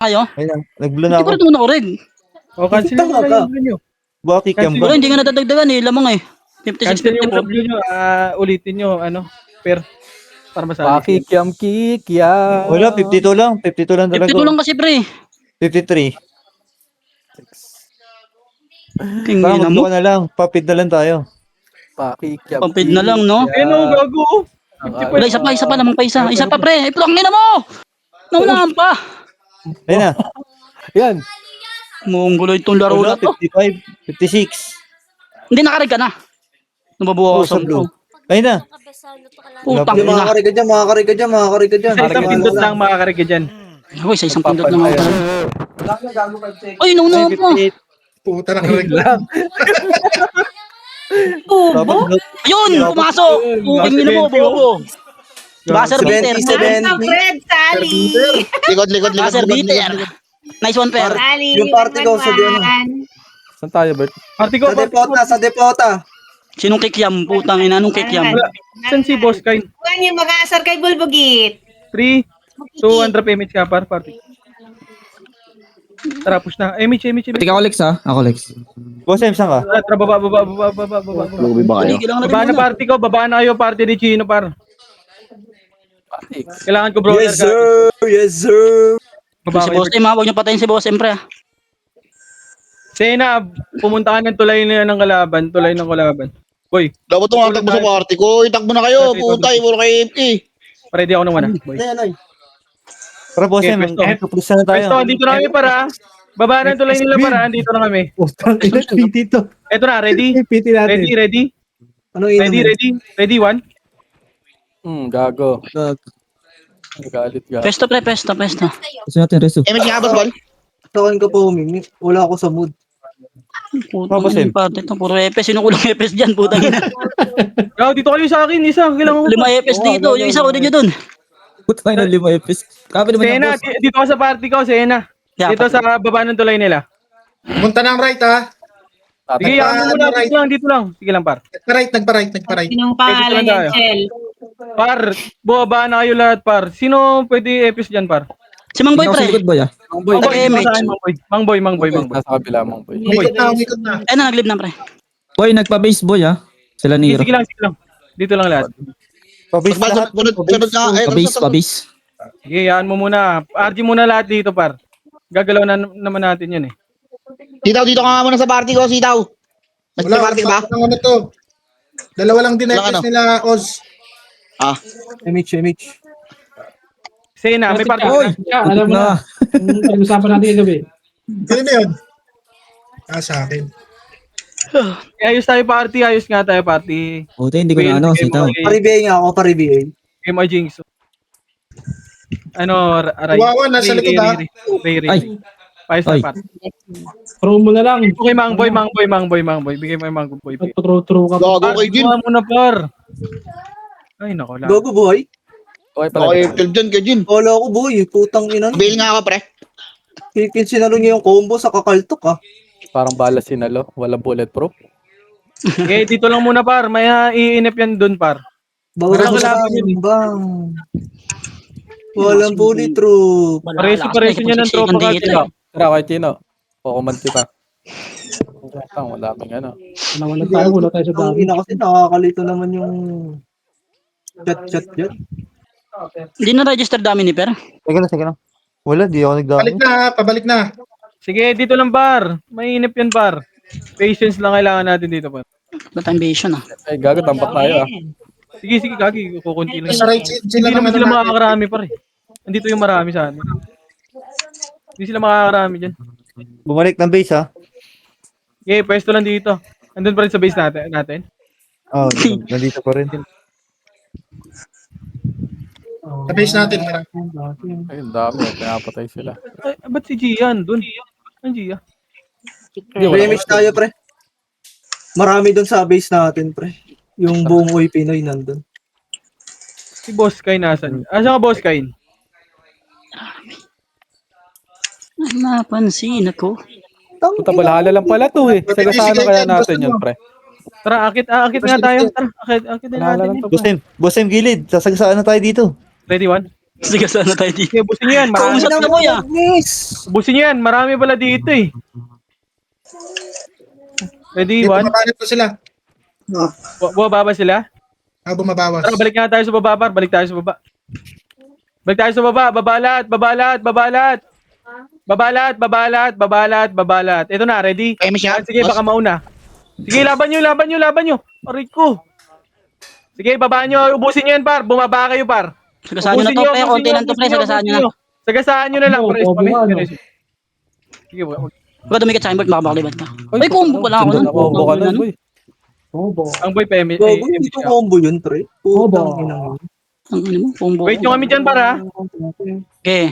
Kayo? Ayun, nag-blue na Hindi ako. pa rin naman ako rin. O, cancel Tama nyo na ka. yung blue nyo. Bakit yan Wala, ba? hindi nga nadadagdagan eh. Lamang eh. 56, Cancel yung 54. blue nyo. Ulitin nyo, per. Para masali sila. Pakikiam-kikiam. Wala, 52 lang. 52 lang talaga. 52 lang kasi pre. 53. King Baka ina mag-blue mo. ka na lang. Papid na lang tayo. Pakikiam-kikiam. Pampid na lang, no? Gago. Wala, isa pa, lamang pa isa. Isa pa pre. Ito ang ina mo! Naunahan pa. Ayun na. Yan. Munggulo itong laro Wala, na to. 55. 56. Hindi nakarig ka na. Nababuha ko sa blue. Ayun na. Putang Yung ina. makakarig ka dyan. Sa isang pindot lang makakarig ka dyan. Uy, sa isang pindot lang ako. Uy, naunahan pa. 58. Puta na lang. Dapat Ayun, pumasok. Uking ina mo, bobo. Buzzer beater. 70. Fred, Sally. Likod. Buzzer beater. Nice one, per. Sally. Yung party ko sa Diyan. Saan tayo, Bert? Party ko. Sa depota. Sinong kikiam? Putang ina, anong kikiam? Saan si Boss Kain? Huwag niyo mag-aasar kay Bulbugit. 3, 200 PMH ka party. Tara, push na. MH. Ikaw, Alex, ha? Ako, Alex. Boss M, saan ka? Tara, baba. Lubi ba kayo? Hindi lang na rin Baba na muna. party ko. Baba na kayo party ni Chino, par. Kailangan ko bro. Yes sir. Baba Si kayo. Boss M ha, huwag niyo patayin si Boss M pre. Sena, pumunta ka ng tulay ng kalaban. Boy, Dapat tumatakbo sa party ko. Itakbo na kayo. Puta, puro kayo AFK. ready ako naman boy. Para Boss Okay, M, pwesto. pupulis na tayo. Pwesto, dito na kami para. Baba na ng tulay nila para. Dito na kami. Eto na, ready? Ready? Ano yun? Ready, one? Gago. Galit. Pesto pre, pesto. Gusto natin, Rezo. MH nga, boss ball. Sa akin ka po humingi. Wala ako sa mood. Putang ina pati ito, puro epes. Sino kulang epes dyan, putang ina. Gago, dito kayo sa akin. Isa, kailangan ko. 5 epes dito, yung isa ulit nyo dun. Puta tayo ng 5 Epis. Kapi naman yung Sena, boss. dito ka sa party ko, Sena. Yeah, Dito sa baba ng tulay nila. Punta ng right ha. Sige, ako muna dito lang. Sige lang, par. Nagpa-right. Sinong pangalan Dito niya, lang tayo. Chel? Par, bumaba na kayo lahat, par. Sino pwede epis dyan, par? Si Mang Boy Ikaw sa pre. likod, boy, ha? Ako MH. Mang Boy. Nasa kabila mong boy. Umikot na. Ay na, naglib na pre. Boy, nagpa-base, boy, ha? Sila ni Hiro. Sige lang. Dito lang lahat. Pabis lahat. Sunod na. Pa-base. Sige, yan mo muna. RG muna lahat dito, par. Gagalaw na naman natin yan eh. Sitaw, dito ka nga muna sa party ko, Sitaw. Wala, Nagpa-party ka ba? ano to. Dalawa lang din Walang epis ano. nila, Oz. MH. Sena, may party. Boy, alam mo na. Pag-usapan natin yung gabi. Sino na yun? Sa akin. Ayos tayo party. Ayos nga tayo party. Puta, hindi ko na ano, sitaw. Pari-BA nga ako, pari-BA. MI Jinx. Ano, Aray? Wawa, nasa likod ha. Ray. Ayos Ay. na party. Promo na lang. Okay, Mang Boy. Bigay mo yung Mang Boy. True ka. Gago kay Jin. Ano muna, par? Ay, nako lang. Gogo boy. Okay pala. Okay, kill dyan kay Jin. Wala ako boy. Putang ina. Bail nga ako, pre. Sinalo niya yung combo sa kakaltok ah. Parang bala sinalo. Walang bulletproof. Okay, dito lang muna, par. May iinip yan dun, par. Bawal Wala ko sa kalaban yun eh. bang. Walang bully troop. Pareso niya ng tropa ka. dito. Tara, kay Tino. Kukuman kita. Wala kaming ano. Wala tayo sa Ang dami. ina kasi nakakalito naman yung chat. Hindi na register dami ni Per. Teka lang. Wala, di ako nagdami. Pabalik na. Sige, dito lang, par. May inip yan, par. Patience lang kailangan natin dito, par. Ba't ambition ah? Ay, gago, tampak tayo, Sige, Gagi. Kukunti lang. Sa right sila Hindi naman naman sila natin. makakarami, par. Andito yung marami sa amin. Hindi sila makakarami dyan. Bumalik ng base, ha? Okay, pwesto lang dito. Andun pa rin sa base natin. Oo, nandito pa rin. Sa base natin. Ay, ang dami. Pinapatay sila. Ay, ba't si Gian dun? Ang Gia? Remix tayo pre. Marami dun sa base natin pre. Yung buong Uy Pinoy nandun. Si Boss Kain nasan? Asa ka, Boss Kain? Ay, napansin ako. Puta, balahala lang pala to eh. Sagasano kaya natin yun, pre. Tara, akit nga tayo. Tara, akit na Wala natin lang yun. to. Boss M, gilid. Sasagasaan na tayo dito. Ready, one? Sige, sana tayo dito. Sige, busin nyo yan. Marami, Kausap ka, boy, ah. busin nyo yan. Marami pala dito eh. Ready, Hindi, one. bumabanat po sila. Bumababa sila. Bumabawas. Tara, balik nga tayo sa baba, par. Balik tayo sa baba. Balik tayo sa baba. Babalat, babalat, babalat. Babalat, babalat, babalat, babalat. Ito na, ready? Kaya siya. Sige, baka mauna. Sige, laban nyo, laban nyo, laban nyo. Aray ko. Sige, babaan nyo. Ubusin nyo yan, par. Bumaba kayo, par. Sagasaan nyo na to, pre. Konti lang to, pre. Sagasaan nyo na. Sagasaan nyo na lang, Oo, pre. oo, Kami. ano. Sige, wag. Huwag ka dumikit sa akin, Bert. Baka bakalibat ka. Ay, combo pala ako nun. Combo ka nun, boy. Obo. Ang boy, PM. Gago, hindi ko combo yun, pre. Putang ina mo. Ang ano mo, combo. Wait nyo kami dyan, para. Okay.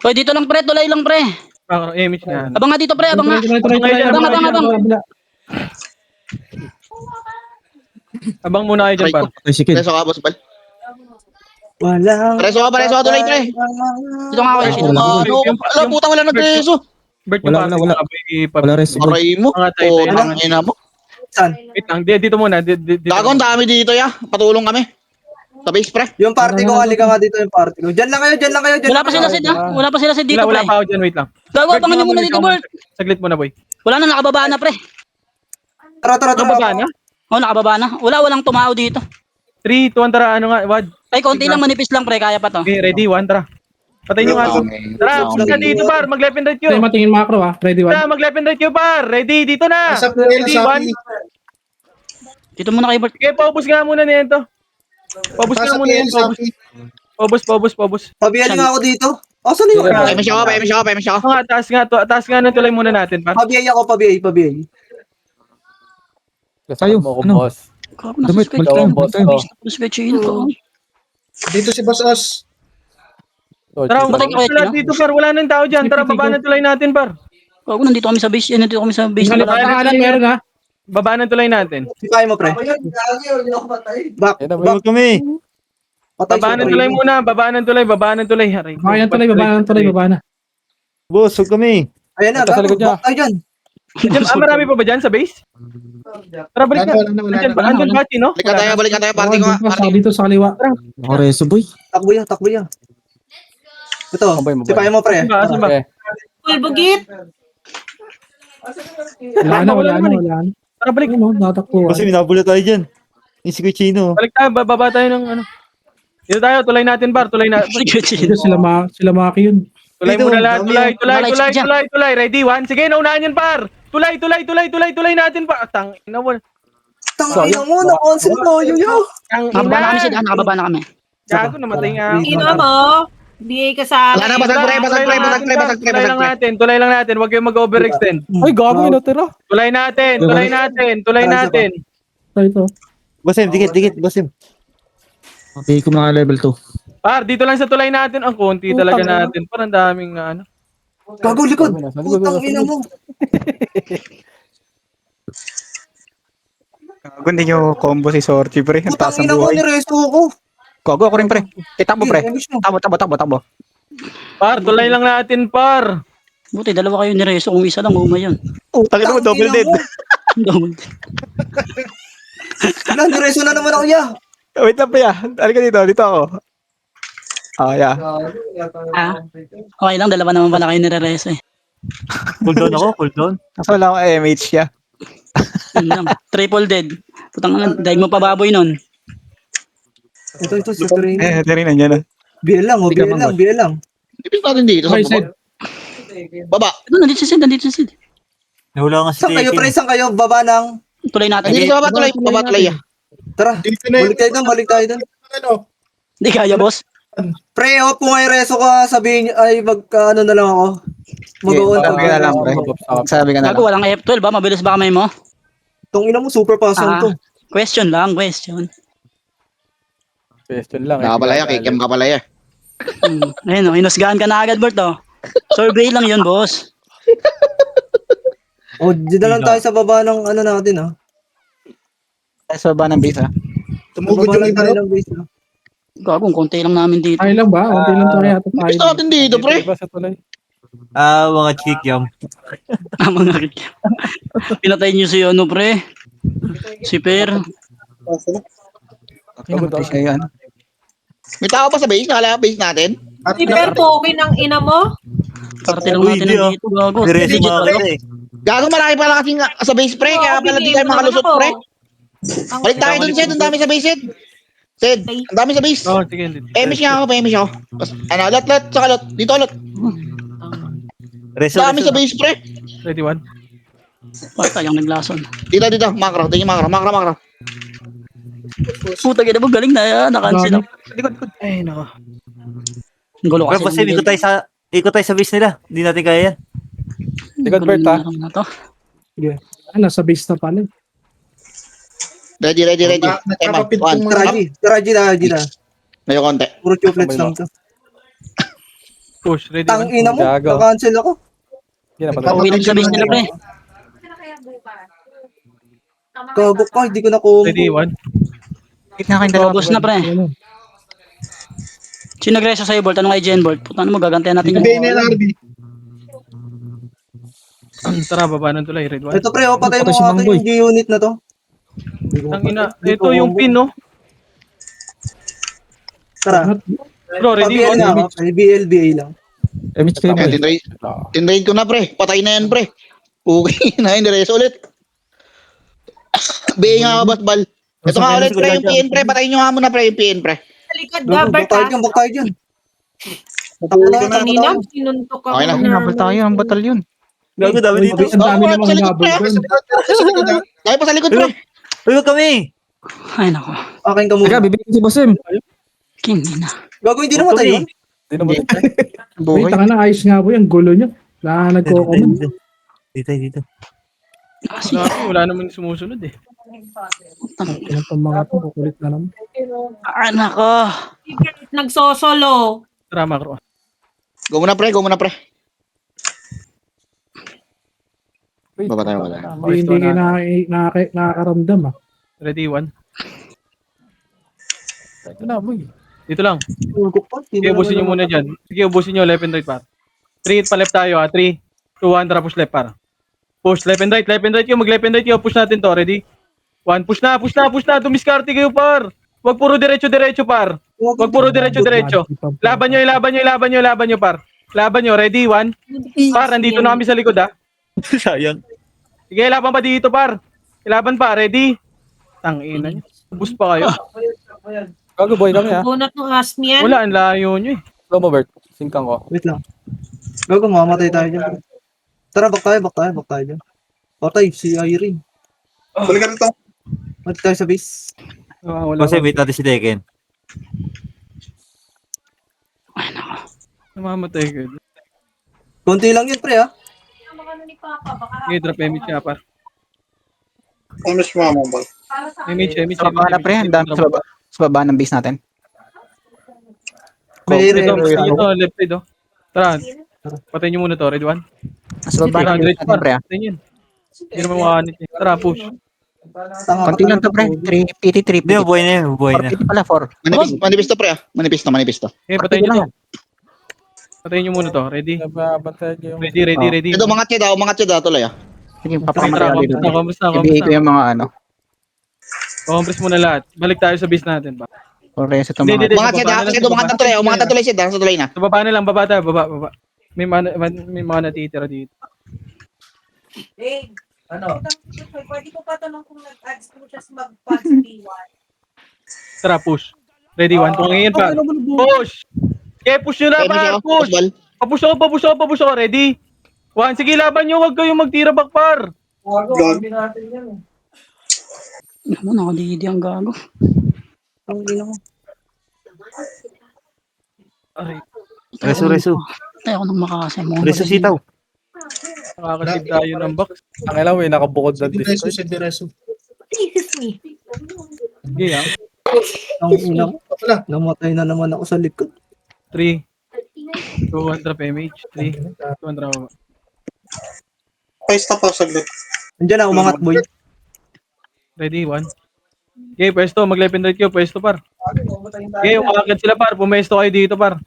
Oy, dito lang, pre. Tulay lang, pre. Image na. Abang nga dito, pre. Abang nga. Abang muna kayo dyan, par. Ay, sige. Preso ka, boss Bal. Walang... Preso ka, tuloy, pre. Dito nga ako, eh. Sino ba? Ano, puta, wala nag-preso. Bert, Wala. Wala res, boy. Aray mo. Mga tayo, O, tayo. tangina mo. Saan? Wait lang, dito muna. Dito. Gago, ang dami dito, ya. Patulong kami. Sa base, pre. Yung party ko, halika nga dito yung party ko. Diyan lang kayo, diyan lang kayo. Diyan Wala lang pa kayo. sila, Sid, ha? Wala pa sila, Sid, dito, Wala pre. pa ako dyan, wait lang. Gago, abangan nyo muna dito, Bert. Saglit muna, boy. Wala na, nakababa na, pre. Tara, tara, tara. Nababa na? Oh, nakababa na. Walang tumao dito. 3, 2, 1, tara, ano nga, wad. Ay, konti lang, manipis lang, pre. Kaya pa to. Okay, ready, 1, tara. Patayin nyo nga ito. Tara, punta dito, par. Mag-left and right Tayo kayo. matingin macro, ha. Ready, one. Tara, mag-left and right kayo, par. Ready, dito na. Nasa po, Ready, nasa 1. Dito muna kayo, Bert. Sige, paubos nga muna nito. Paubos nga muna yan, paubos. Pabiyali nga ako dito. Oh, saan yun? PM siya ka. Nga, taas nga ng tulay muna natin, par. Pabiyay ako, pabiyay. Tayo, Mo ko, ano? boss. Gago, Damit, nasa balik tayo, switch. balik tayo. Switchin ko. Dito si Boss Os. Tara, Batay paubos ko kayo, na lahat dito, par. Wala nang tao dyan. Tara, baba ng tulay natin, par. Gago, nandito kami sa base. Nandito kami sa base. Tingnan Balik- kanan, meron, ha. Baba ng tulay natin. Sipay mo, pre. Back. Yan na, boy. Huwag kami. Patay Baba ng tulay muna, baba ng tulay. Aray ko. Baba ng tulay, baba na. Boss, huwag kami. Ayan na, Ito sa likod niya. back tayo dyan. Marami pa ba dyan sa base? Tara, balik na. Wala Andyan na. andun ba, no? Balik ka tayo, party ko nga. Dito sa kaliwa. Ako reso, boy. Takbo yan. Ito, Mabay. sipay mo, pre. Asan ba? Okay. Bulbugit. Wala na. Tara, balik. Ano, natakbo. Kasi minabula tayo dyan. Yung si Cuchino. Balik tayo, bababa tayo ng ano. Dito tayo, tulay natin, par. Tulay na. Dito sila Maki yun. Tulay Dito, muna lahat. dami Tulay. Ready, 1. Sige, naunahan yan, par. Tulay natin, par. Tangina mo. Tangina mo, na-cancel tayo, yo. Nakababa na kami, Sid, ha? Nakababa na kami. Gago, namatay nga ako. Sino mo? Bigay ka sa Wala na, akin. basag pre. Tulay lang natin. Huwag kayong mag-overextend. Ay, gago, inatira. Tulay natin. Ito. Bosim, dikit. Bosim. Okay, kung mga level 2. Par, dito lang sa tulay natin. Ang konti talaga natin. Parang daming ano. Gago, likod. Putang ina mo. Gago, hindi nyo combo si Sorchi, pre. Ang taas Putang ng ina mo, buhay. niresto ko. Gago ako rin, pre. Takbo, pre. Takbo. Par, tulay lang natin, par. Buti, dalawa kayo ni Rezo. Kung isa lang, umay yun. Tangin mo, double dead. Double. Wala, niresto na naman ako, ya. Wait lang, pre. Halika dito ako. Yeah. Ah, okay lang. Dalawa naman pala kayo ni Rezo, eh. Cooldown ako, cooldown. Kaso wala akong MH siya. Yun lang. Triple dead. Putang ina, daig mo pa baboy nun. Ito, super rin. Ito rin, nandiyan na. BL lang. Ipis natin dito sa Okay, baba. Sid. Baba. Ito, nandito si Sid. Nahula nga si Saan kayo, pre? Saan kayo? Baba ng... Tuloy natin. Nandito sa baba, tulay. Tara, Dito na balik tayo doon. Ano? Hindi kaya, boss. Pre, kung may reso ka, sabihin ay ano na lang ako. Mag-on. Sabi ka na lang, pre. Sabi ka na Gago, lang. walang F12 ba? Mabilis ba kamay mo? Tong ina mo, super puzzle to. Question lang. Question lang. Nakapalaya, kikiam ka palaya. Ayun, inusgahan ka na agad, Bert, oh. Survey lang yun, boss. Di na lang tayo sa baba ng ano natin, ha. Sa baba ng base, ha? Tumugod Baba yung lang tayo iba. ng base, ha. Gago, konti lang namin dito. Tayo lang ba? Konti lang tayo yata tayo. Ipis natin dito, pre. Diba sa tulay? Mga chikyam. Mga pinatay niyo si ano, pre. Si Per. Gago, siya yan. May tao pa sa base? Nakala base natin? Hyper poke ng ina mo. Karte lang Uy, natin hindi, oh. nandito, gago. May resin Legit, mga ano? kita eh. Gago marami pala kasi sa base pre, kaya pala di tayo makalusot pre. Balik tayo dun, Sed. Ang dami sa base, Sed. Sed, ang dami sa base. Oh, sige. Emish nga ako, pa-emish ako. Ano, lot, saka lot. Dito, lot. Reso, Dami sa base, pre. Ready, one. Bakit tayong naglason? Dito, makro. Tingin makro. Puta, gina mo, galing na yan. Nakancel ako. Likod. Ay, nako. Ang gulo Pero kasi. kasi ikot tayo sa base nila. Hindi natin kaya yan. Likod, Bert, ha? Na to. Nasa base na pala. Ready. Tema, Nagkakapit one. yung mga... Taraji na. Medyo konti. Puro chocolates lang to. Push, ready, Tang one. ina mo, Gago. na-cancel ako. Hindi na Pauwi lang sa base nila, pre. Gago ka, hindi ko na combo. Ready, one. Ubus na, pre. Sino nagreso sa'yo, Bolt? Anong IGN, Bolt? Puta mo, gagantihan natin Sabihin yun. na yung RB. Tara, baba ng tulay. Ready, one. Ito pre, patay mo Patay si nga to Mangboy. yung G-unit na to. Ang ina. Ito yung pin, no? Tara, Bro, ready, PBL one. na ako. BLBA lang. MH kayo, boy. Tinraid ko na, pre. Patay na yan, pre. Okay na, hindi reso ulit. BA nga ka, Bal. Ito nga ulit, pre, yung PN, pre. Patayin nyo nga muna, pre, yung PN, pre. Sa likod ka, Bert, ha? Bak tayo dyan. Kanina, sinuntok ako. Okay na. Hinabol tayo ng batalyon. Gago, dami dito. Ang dami Oo, namang sa likod, hinabol pre. doon. Tayo pa sa likod, pre. Uy, wag kami. Ay, nako. Akin ka Teka, muna. bibigyan si Boss M. King, ina. Gago, hindi namatay yun. Hindi na balik. Wait, taka na, ayos nga po yung gulo nyo. Wala nagko-comment. Dito. Kasi, Wala naman sumusunod, eh. Itong mga to, kukulit na naman. ah, nako. Nagsosolo. Tara, makro. Go muna, pre. Baba tayo. Hindi kayo nakakaramdam, ah. Ready, one. Ito na, boy. Dito lang. Tulgok pa. Sige, ubusin nyo muna dyan. Sige, ubusin nyo left and right, par. 3 pa left tayo, ha. 3, 2, 1, tara, push left, par. Push, left and right kayo, mag-left and right kayo. Push natin to, ready? 1, push na. Dumiskarte kayo, par. Wag puro diretso, par. Wag puro diretso. Laban nyo, par. Laban nyo, ready? 1. Par, nandito na kami sa likod, ha. Sayang. Sige, laban pa dito, par. Laban pa, ready? Tangina nyo. Ubus pa kayo. Gago, boy kami, ha? Bunot ng asmi yan. Wala, ang layo nyo, eh. Slow mo, Bert. Singkang ko. Wait lang. Gago, mamatay tayo dyan. Tara, bak tayo dyan. Patay, si Irene. Balik ka rito. Mati tayo sa base. Wala. Kasi wait natin si Deken. Ay, nako. Namamatay kayo. Konti lang yun, pre, ha? Sige, drop image nga, par. Ano si Mama ba? Image. Sa baba na, pre. Ang dami sa baba ng base natin. May Ito, re- left side, oh. Tara, patayin nyo muna to, ready, one? Nasa baba Tara, ng base diretso, natin, par. pre. Patayin yun. Hindi naman makakanit, eh. Tara, push. Tanga Konti lang to, pre. 3 Hindi, buhay na yun. 4 pala, 4. Manipis to, pre, ah. Manipis to. Okay, patayin nyo to. Patayin nyo muna to, ready? Nababantayan niyo yung... Ready. Ito, umangat siya daw, tuloy, ah. Sige, Tara, papakamatay dito. kamusta? Ibigay ko yung mga ano. Compress muna lahat. Balik tayo sa base natin, ba? Corres itong Hindi, mga... Umangat siya, umangat na tuloy, Sed, sa tuloy na. Sa baba na lang, baba tayo, baba. May mga natitira dito. Pwede ko pa tanong kung nag-ads ko siya mag-pads B1. Tara, push. Ready, one. Tumingin pa. Push! Okay, push nyo na, Emish par. ako, Push! Bal. Papush ako. Ready? One, sige, laban nyo. Huwag kayong magtira back, par. Ano, nakadidi ang gago. Ang ina mo. Aray, Reso. Tayo ako nang makakasama. Reso sitaw. nakakasib tayo ng box. Ang alam mo, nakabukod na Direso, Discord. Direso. Jesus me. Sige, ha? Ang ina mo. Namatay na naman ako sa likod. 3, 2, 1, drop image. 3, 2, 1, drop. Pa-stop ako saglit. Andiyan na, umangat, boy. Ready, 1. Okay, pwesto. Mag-left and right kayo. Pwesto, par. Okay, umakakit sila, par. Pumesto kayo dito, par.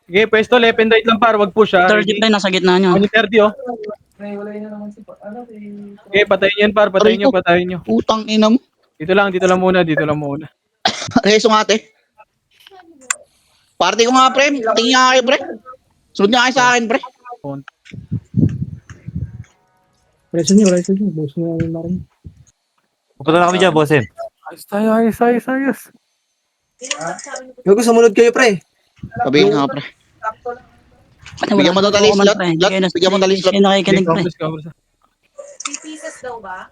Okay, pwesto. Left and right lang, par. Wag push, ha? 30 pre, nasa gitna nyo. 30, oh. Okay, patayin yan, par. Patayin nyo. Putang ina mo. Dito lang muna. Reso nga, ate. Party ko nga, pre. Tingin nga kayo, pre. Sunod nga kayo sa akin, pre. Preso nyo. Boss nyo yung marin. Pupunta na kami dyan, boss. Ayos tayo, ayos. Gago, sumunod kayo, pre. Sabihin nga, pre. Bigyan mo daw tali slot. Bigyan mo tali slot. Kaya nakikinig pre. Cover. 3 pieces daw ba?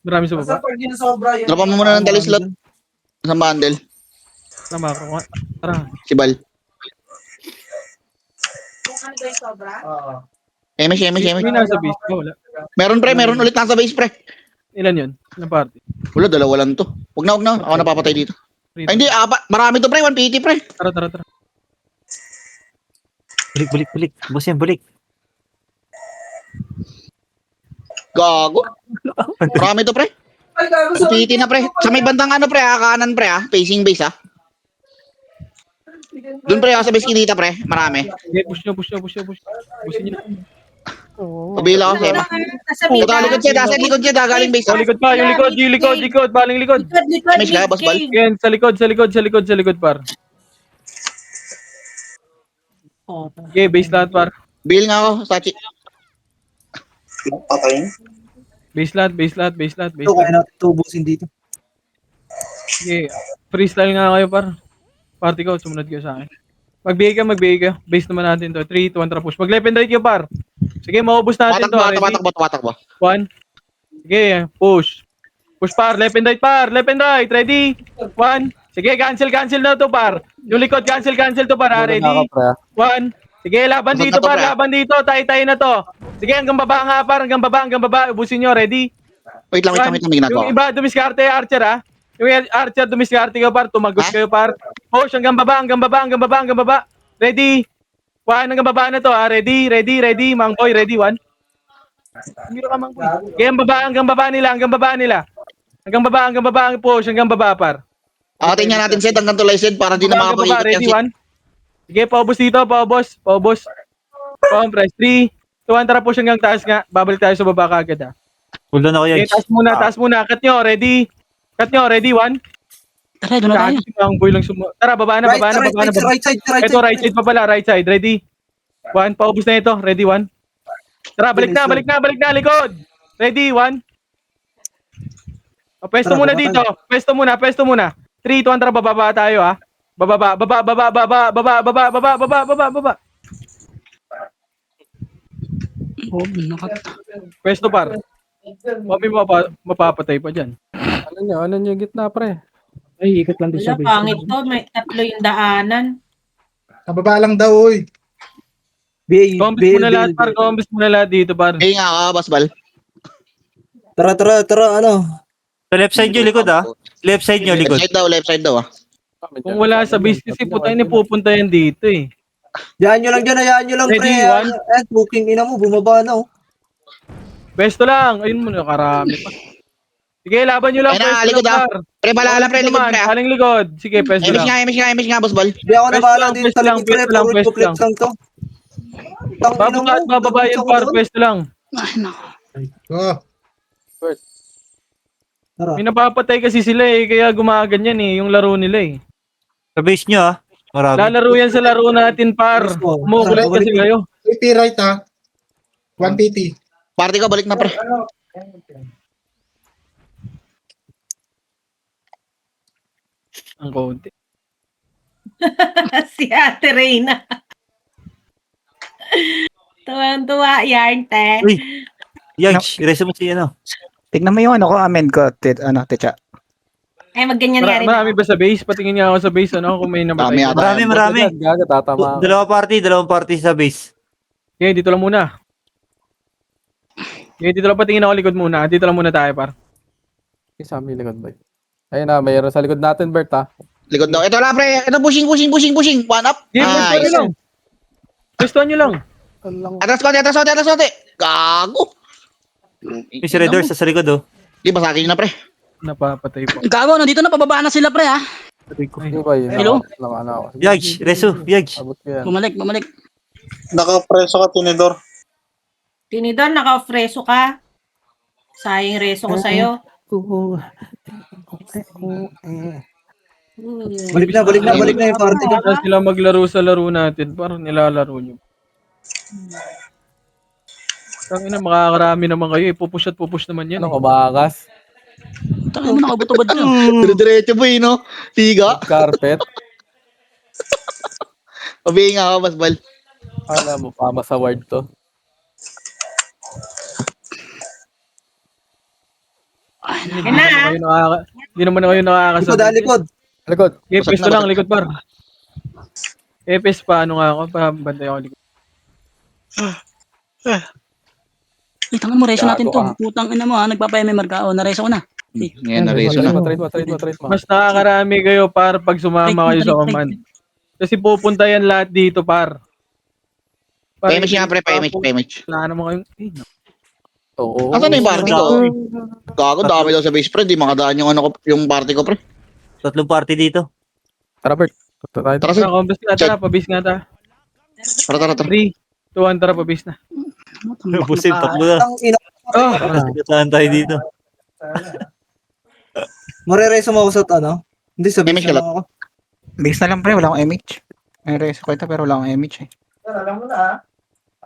Marami sa baba. Pag yun sobra yun. Dropan mo muna ng tali slot. Sa bundle. Tama ako. Tara. Si Bal. Kung ano ba yung sobra? Emes. May nasa base ka, wala. Meron, pre. Meron ulit nasa base, pre. Ilan yun? Ilang party? Wala, dalawa lang to. Huwag na. Ako napapatay dito. Ay, hindi. Marami to, pre. 180, pre. Tara. Balik. Boss balik. Gago. Marami to, pre. Ay, gago, Upiti na, pre. Sa may bandang ano, pre, kanan, pre, facing base, Doon, pre, sa base kinita, pre. Marami. Okay, push nyo. Pushin nyo. Pabila ko, Sema. Puta, likod siya. Nasa likod siya. Galing base, Likod pa, yung likod. Baling likod. Emes ka, boss Bal. Yan, sa likod, par. Okay, base lahat, par. Bail nga ako, Sachi. Base lahat. Ito, kaya natin tubusin dito. Okay, freestyle nga kayo, par. Party ko, sumunod kayo sa akin. Magbigay ka. Base naman natin to. 3, 2, 1, tara push. Mag-left and right kayo, par. Sige, maubos natin to. Ready? Watakbo. 1. Sige, push. Push, par. Left and right. Ready? 1. Sige, cancel na to, par. Yung likod, cancel to, par. Ready? 1. Sige, laban dito, par. Laban dito. Tay na to. Sige, hanggang baba nga, par. Hanggang baba. Ubusin nyo. Ready? Wait lang, ginagawa Yung iba, dumiskarte, Archer, ha? Yung Archer, dumiskarte ka, par. Tumagos kayo, par. Push, hanggang baba. Ready? 1, hanggang baba na to, ha? Ready? Mang boy, ready? 1. Hindi ka, Mang boy. Okay, hanggang baba nila. Hanggang baba, push, hanggang baba, par. Akatin nga natin set hanggang tulay set para di na makapag-ikot Ready, yan. 1. Sige, paubos dito, paubos. Press 3, 2, 1, tara push hanggang taas nga. Babalik tayo sa baba kagad, ha? Pull down ako, Okay, Yags. taas muna. Cut nyo, ready? 1. Tara, doon na tayo. Ang boy lang Tara, baba na. Right side. Ito, right side pa pala, right side. Ready? 1, paubos na ito. Ready, 1. Tara, balik na, likod. Ready, 1. Pwesto Tara, muna baba dito. Pwesto muna. 3, 2, 1, tara, bababa tayo, ha? Baba. Oh, nakat. Pwesto, par. Mami, mapapatay pa dyan. Ano nyo, gitna, pre. Ay, ikot lang din sa Wala, base. pangit to. May 3 yung daanan. Sa baba lang daw, oy. Combis muna lahat, par. Combis muna lahat dito, par. Eh nga ka, boss Bal. Tara, ano. Sa left side nyo, likod, Left side nyo, likod. Left side daw. Kung wala sa base kasi puta yun, pupunta yan dito, eh. Hayaan nyo lang, Ready, pre. 1. Booking ina mo, bumaba na, Pwesto lang. Ayun mo, karami pa. Sige, laban nyo lang. Ay na, Pwesto likod, lang, par. Pre, balala, pre, likod, pre. Aling likod. Sige, pwesto Emes lang. nga, boss Bal. Hindi ako Pwesto nabahala lang, din pwesto sa lang, likod, pre. pwesto lang, Puro pwesto duplex lang. lang to. Tangina mo, Bababa yan, par. Pwesto lang. Ay, nako. Oh, Tara. May napapatay kasi sila, eh. Kaya gumaganyan, eh. Yung laro nila, eh. Sa base nyo, Marami. Lalaro yan sa laro natin, par. Umuulit kasi kayo. PT right, ha? 1 PT. Party ko, balik na, pre. Ang konti. Si Ate Reyna. Tuwang-tuwa yan, te. Uy, Yags, erase mo si Tignan mo yung ano ko, amend ko, Techa. Ay, magganyan nga rin. Marami ba sa base? Patingin nga ako sa base, ano? Kung may namatay. Marami, Marami. Gaga, tatama. Dalawang party sa base. Okay, dito lang muna. Okay, dito lang patingin ako likod muna. Dito lang muna tayo, par. Sa amin likod, boy. Ayun na, mayroon sa likod natin, Bert, ha? Likod daw. Ito lang, pre. Ito, pushing. 1 up. Game, pwesto nyo lang. Pwesto nyo lang. Atras kote. Gago. Yung si Red Doors sa likod, Di ba sa akin na, pre? Napapatay po. Gago, nandito na, pababa na sila, pre, ha? Hindi ba yun? Hello? Ano, Yags, Resu, Yags. abot ko yan. Bumalik. Nakapreso ka, Tinidor. Tinidor, naka-freso ka. Sayang reso ko sa'yo. Balik na yung party ko. Kaya sila maglaro sa laro natin. Parang nilalaro nyo. Tangina, makakarami naman kayo. Pupush at pupush naman yan. Ano, kumakas? Tangin mo, nakabutubad kayo. Dire-diretso boy, no? Tiga. Carpet? Pabihin nga ako, Basbal. Alam mo, pama sa ward to. Hindi naman kayo nakakasabi. Likod. Likod. Epes to lang, likod par. Epes pa, ano nga ako, pabantay ako likod. Tangin mo, reso natin to. Gago ka. Putang ina mo ha, nagpapayame markao. Nareso ko na. Ngayon, na-raise na. Trade mo. Mas nakakarami kayo par pag sumama kayo sa command. Kasi pupunta yan lahat dito par. Pa-image nga, pre, pa-image. Wala naman kayong... Oo. Asan na yung party ko? Gago, dami daw sa base, pre. Di makadaan yung, yung party ko, pre. 3 party dito. Tara, Bert. Tara, Tara, Tara, combest nga, tara, pabis nga ta. Tara. 3, 2, 1, tara, pabis na. Busin, takbo na. Ang ina. Oh, Saan tayo dito? Marereso mo ako sa ano? Hindi, sa Image base ka lang ako. Base na lang pre, wala akong MH. May reso ko ito pero wala akong MH eh.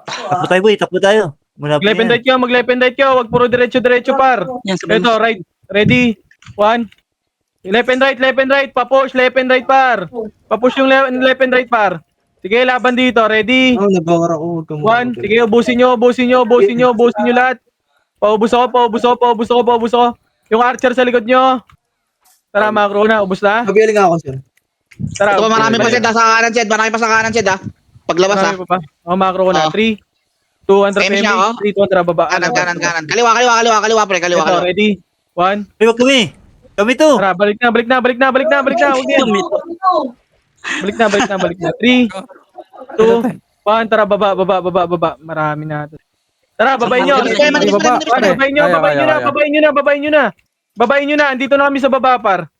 Takbo tayo, boy. Takbo tayo. Mula pa mag-left and yan. right kayo, mag-left and right kayo. Wag puro diretso-diretso par. Yan, sabi Ito, right. Ready? 1. Left and right. Pa-push, left and right par. Pa-push yung left and right par. Sige, laban dito. Ready? Nag-power ako. Huwag kang 1. Sige, ubusin nyo lahat. Paubos ako. Yung archer sa likod nyo. Tara, macro na. Ubus na. Pabiyaling ako, sir. Tara. Ito pa, marami pa, Sed. Sa kanan, Sed. Marami pa sa kanan, Sed, ha? Paglabas, ha? Marami pa. Macro ko na. 3, 2, 1, Image niya ako? 3, 2, 1, baba. Kanan. Kaliwa, pre. Kaliwa. Ito, ready? 1. Hey, wag kami. Kami to. Tara, balik na. Huwag yan. Balik na. 3, 2, 1, tara, baba. Marami na ito. Tara, babayin nyo. Babayin nyo na. Andito na kami sa baba, par.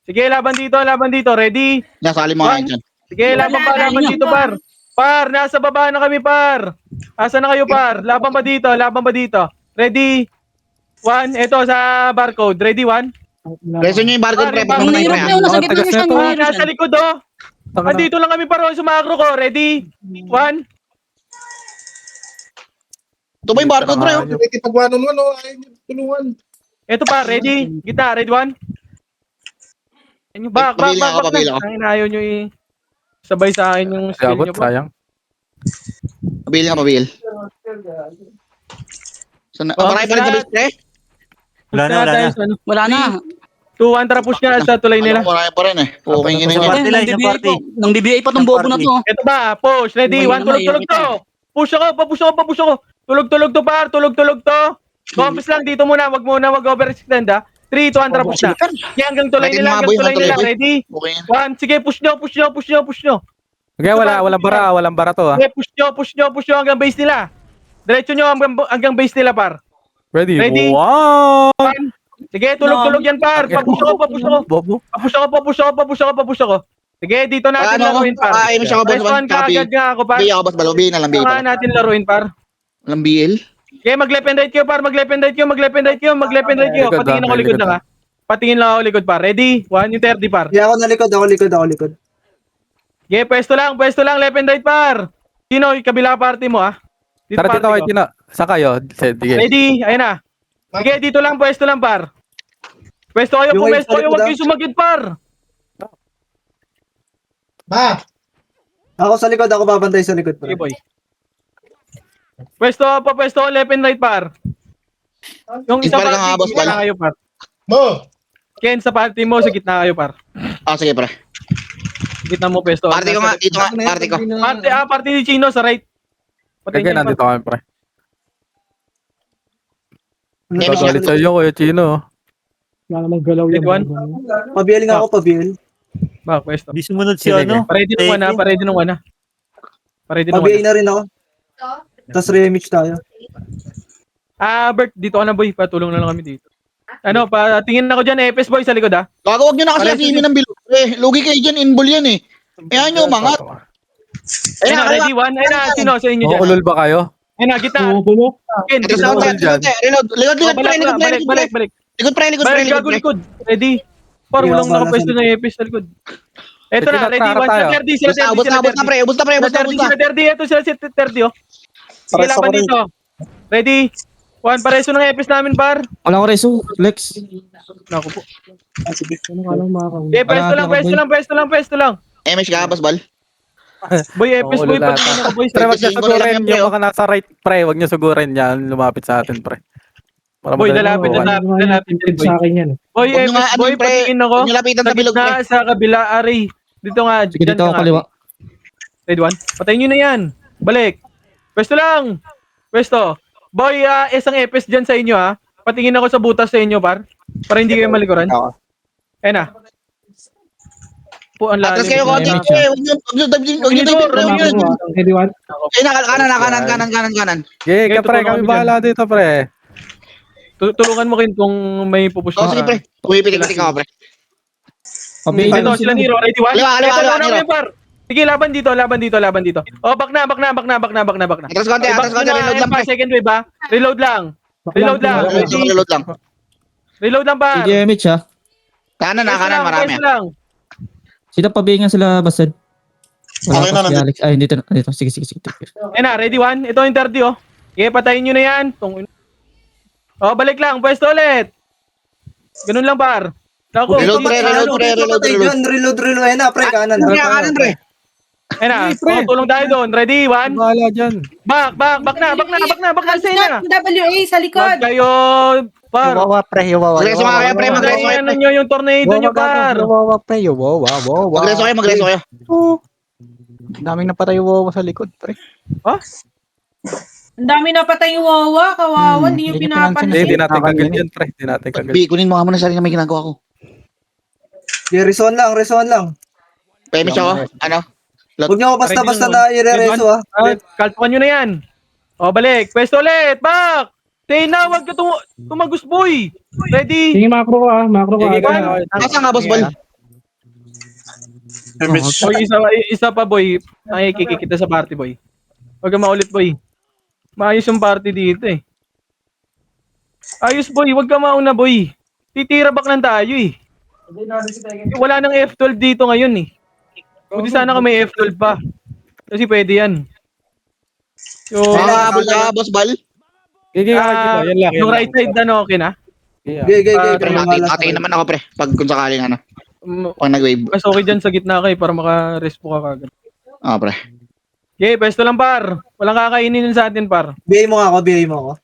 Sige, laban dito. Ready? Nasali mo nga yan, dyan. Sige, laban dito, par. Par, nasa baba na kami, par. Asa na kayo, par? Laban pa dito. Ready? 1. Ito sa barcode. Ready, 1? Reso nyo yung barcode, pre. Pare, Ang nahirap Pre, kayo, nasa gitna nyo siya. Ah, nasa likod, oh. Andito lang kami, par. Sa macro ko. Ready? 1. Ito ba yung barcode, pre? oh? Pwede pag one-on-one, ayaw niyo tulungan. Ito pa, ready? Kita, ready 1? Back Pabili ako. na. Ang inayaw nyo sabay sa akin yung skill Abot, nyo pa. sayang. Pabil. So, marami pa rin sa base, pre? Wala na. Wala na. 2-1, tara push nga sa tulay nila. Marami pa rin, eh. Okay, Isang yun. party lang, isang party. Nang BBA pa tong bobo na to. Ito ba, push, ready, 1, tulog to. Push ako. Tulog to, par, tulog to. Compass lang dito muna, wag overextend, ha. 3, 2, 1, tara push na. Yan, hanggang tulay Natin nila, mga boy, mga tulay. ready? Okay yan. 1, sige, push nyo. Okay, walang bara to, ha? Sige, push nyo hanggang base nila. Diretso nyo hanggang base nila, par. Ready? Ready? Wow! Sige, tulog yan, par. Papush ako. Bobo. Papush ako. Sige, dito natin laruin, par. Image ako, boss. Respawn ka agad nga ako, par. Bi ako, boss. Balabi na lang, bi Saka natin laruin, par. Walang BL? Okay, mag-left and right kayo, par. Mag-left and right kayo. Likod Patingin lang, ako likod likod lang, ha. Patingin lang ako likod, par. Ready? 1, yung 30, par. Hindi ako nalikod, ako likod. Okay, pwesto lang. Left and right, par. Sino, yung kabila party mo, ha? Dito Tara, dito party kayo, ko. Tino. Saan kayo? Sige. Ready? Ayun na. Sige, dito lang, pwesto lang, par. Pwesto kayo, Yung pumesto kayo. likod, Huwag ah. kayo sumagid, par. Ba? Ako sa likod, ako babantay sa likod. Sige, boy. Pwesto ko, left and right, par. Yung isa Ispal ka nga, party, boss, gitna bala. kayo, par. Mo! Ken, sa party mo, sa gitna kayo, par. Sige, pre. Gitna mo, pwesto. Party ko nga, dito nga, party ko. Party ni Chino sa right. Kaya nandito kami, pre. Image Galit sa iyo, Kuya Chino. Wala namang galaw yan. Take one. Pabiyaling ako, pabiyaling. Ba, pwesto. Di sumunod si Sige, ano. Paready nung one, ha? Paready nung one. Pabiyaling na rin ako. Tapos remix tayo. Bert, dito ka na, boy. Patulong na lang kami dito. Ano, patingin ako dyan, Epes, boy, sa likod, ha? Gago, huwag nyo na kasi asimi ng bilog. Lugi kayo dyan, inbol yan, eh. Ayan nyo, umangat. Ayun na, ready, one. Ayun na, sino sa inyo dyan? Ulol ba kayo? Ayun na, gitna. Bumo. Ken, Ito gitna. sa likod, likod, pre. Balik. Likod, pre. Gago, likod. Ready? Par, Hindi walang ako bahala nakapwesto sa na EPS sa likod. Eto na, ready, Tinatara 1 tayo. sila 30, sila 30, Ubus na, ubus na, pre. Ubus na, pre. Ubus na, ubus na. Sila 30, eto sila 30, oh. Sige, Pares laban ako rin. dito. Ready? 1, pareso ng EPS namin, par. Wala ko reso, Lex. Naku po. Sige. Ano ka lang makakawin. Okay, pwesto lang. MH ka, boss bal. Boy, EPS, boy, pag hindi boy. Pre, wag niyo Tingin ko na lang sugurin yan, pre, yung oh. mga nasa right, pre. Wag niyo sugurin yan. Lumapit sa atin, pre. Para Boy, madali lalapit, makuha. lalapit, Tinted boy. sa akin yan. Boy, Huwag nyo nga, EPS, boy, ano, pre. patingin ako. Huwag nyo lapitan Sa sa bilog, gitna, sa kabila, Ari. Dito nga, Sige, dyan dito ka ako nga. kaliwa. Ready, 1. Patayin nyo na yan. Balik. Pwesto lang. Pwesto. Boy, isang EPS dyan sa inyo, ha. Patingin ako sa butas sa inyo, par. Para hindi kayo malikuran. Ayun na. Po, ang lalim. Atras kayo, konti. MH, Huwag nyo tayo, pre. Huwag nyo. Ready, one? Kanan. Okay, Okay, pre. tutulungan Kami kami bahala dito, pre. Tulungan mo kin kung may pupush Oh, sige, pre. Pumipitik-pitik ako, pre. Pabihin Ito, na sila sila. Nero. Ready, 1? Kaliwa, Nero. Par. Sige, laban dito. Oh, back na. Atras konti, reload lang, pre. Second wave, ha? Reload lang. Reload lang. Reload lang, par. Sige, MH ha. Kanan, marami. Pwesto lang. Sila pabihin sila, Bastard. Wala Okay pa na, si Alex. Ay, dito. Sige. Ayun na, ready, 1? Ito yung 30, oh. Okay, patayin nyo na yan. Oh, balik lang. Pwesto ulit. Ganun lang, par. Naku, Reload, pre. Reload. Ayun na, pre, kanan. Kanan, pre. ayun na. Tulong tayo doon. Ready, 1? Bahala dyan. Back na. Stay na. WA sa likod. Wag kayo, par. pre. Yuwawa. Magreso kayo, pre. Magreso kayo, Ano pre. nyo yung tornado nyo, par. Yuwawa, pre. Yuwawa. Magreso kayo. Daming napatay yuwawa sa likod, pre. Ang dami napatay yung wawa, kawawa, hindi yung Hindi niyo pinapansin. Hindi, di natin Akan kagad yun. yan, pre. Di natin kagad. Bi, kunin mo nga muna sarili na may ginagawa ko. Reson lang. Pemis ako. Ano? Huwag nyo ako basta-basta na i-reso, ha. Kalpukan nyo na yan. O, balik. Pwesto ulit. Back. Stay na. Wag ka tumagus, boy. Ready? Sige, macro ko Sige, agad. Nasaan nga, boss bal? Boy, isa pa, boy. Nakikikita sa party, boy. Huwag ka maulit, boy. Maayos yung party dito, eh. Ayos, boy. Huwag ka mauna, boy. Titira back lang tayo, eh. Wala nang F12 dito ngayon, eh. Buti sana ka may F12 pa. Kasi pwede yan. Yung, Habol ka, boss bal? Sige, yan lang. yung right side, ano, okay na? Gay. Pre, matayin naman ako, pre. Pag kung sakaling ano. Pag nag-wave. Mas okay dyan sa gitna kayo para maka-respo ka kagad. Pre. Okay, pwesto lang, par. Walang kakainin yun sa atin, par. BA mo ako.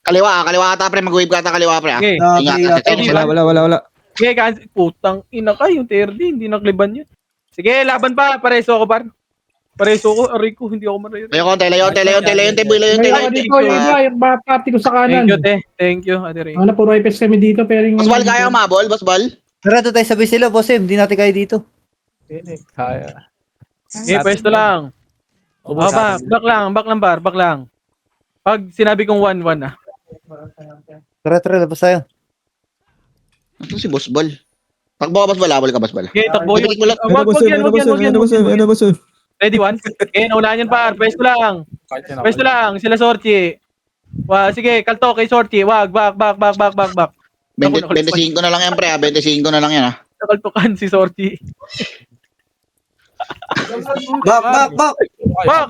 Kaliwa ata, pre. Mag-wave ka ata, kaliwa, pre. Okay. Ingat. Wala. Okay, kasi putang ina kayo, TRD, hindi nakliban yun. Sige, laban pa. Pareso ako, par. Pareso ko, aray ko, hindi ako marayo. Layo konti, boy. Ayun, dito, yun ba, yung party ko sa kanan. Thank you, te. Thank you, Ate Ray. Ano, puro IPS kami dito, pero yung... Boss bal, kaya mabol, boss bal? Narado tayo sabay sila, boss Hindi natin kaya dito. Kaya. Okay, pwesto lang. Back lang, par. Back lang. Pag sinabi kong 1-1 na. Tara, labas tayo. Ito si boss bal. Takbo ka, boss bal. Habol ka, boss bal. Okay, takbo yun. Pitik mo lang. Wag yan. Ready, 1? Okay, naunahan yan, par. Pwesto lang. Sila Sorchi. Sige, kalto kay Sorchi. Wag, back. 25 na lang yan, pre. 25 na lang yan, ha. Nakaltukan si Sorchi. Back. Wag,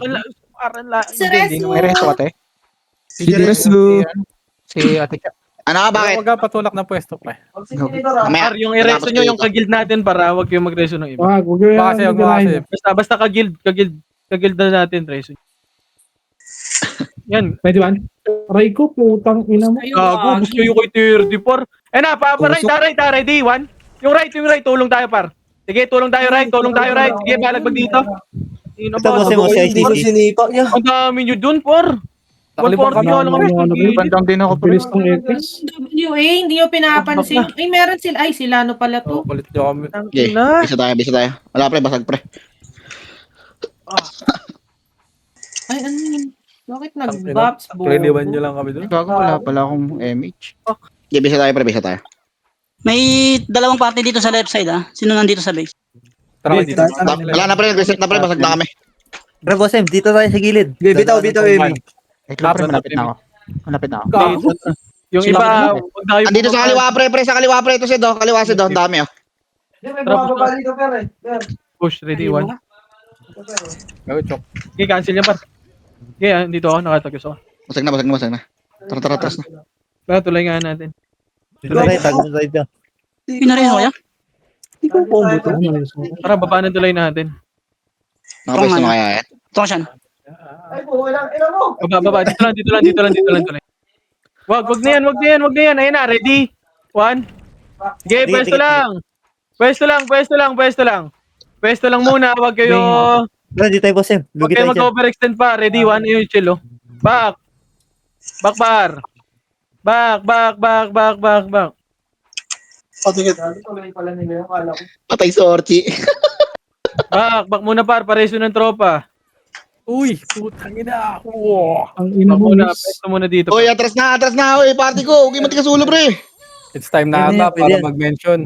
parang Si Resu. May reso ka, te? Si Resu. Si Ate Cha. Ano ka, bakit? Huwag ka patulak ng pwesto, pre. Par, yung ereso nyo, yung kagild natin para wag yung mag-reso ng iba. Wag yun. Baka kasi, Basta kagild na natin, reso. Yan. Pwede ba? Aray ko, putang ina mo. Gago, gusto yung kay 34. Na, right, ready, 1. Yung right, tulong tayo, par. Sige, tulong tayo right. Sige, balagbag dito. Ito, boss mo, si Hindi ko ICT. sinipa. Yeah. Ang dami nyo dun, par. Nakalimutan 140 ka lang kami. Bandang din ako, pre. Bilis ng IPS. WA, hindi nyo pinapansin. Ay, meron sila. Ay, sila ano pala to. Kulit nyo kami. Okay, bisa tayo. Wala, pre. Basag, pre. Ay, ano yun? Bakit nag-bops, bo? Pwede nyo lang kami doon. Gago, wala pala akong MH. Okay, bisa tayo, pre. Bisa tayo. May dalawang party dito sa left side, ha? Sino nandito sa base? Tara, dito. Wala na, pre. Reset na, pre. Basag na kami. Tara, boss dito tayo sa gilid. Bitaw, Amy. Wait lang, pre. Malapit na ako. Yung iba, wag na kayo Andito sa kaliwa, pre. Sa kaliwa, pre. Ito, Sid, oh. Kaliwa, Sid, oh. Ang dami, oh. Push, ready, 1. Gawin, chok. Okay, cancel yan par. Okay, dito ako, nakatagos ako. Basag na. Tara, atras na. Kaya tuloy nga natin. Dito tayo, tago tayo dyan. Pinarin mo kaya? Hindi ko combo to. Tara, baba na tuloy natin. Nakapwesto na kaya yan? Ito ka siyan. Baba. Dito lang tuloy. Wag na yan. Ayun na, ready? 1. Okay, pwesto lang. Pwesto lang muna, wag kayo... Tara, dito tayo, Boss M. Huwag Lugi kayo tayo dyan. mag-overextend pa. Ready, 1. Ayun, chill, oh. Back, par. Back. Patay sorti. Back muna, par. Pareso ng tropa. Uy, putang ina. Wow. Ang ina Back mo, muna, miss. pwesto muna dito. Oy, atras na. Oy, party ko. Huwag mati kasulo, pre. It's time na Pwede ata yan, pwede para yan. mag-mention.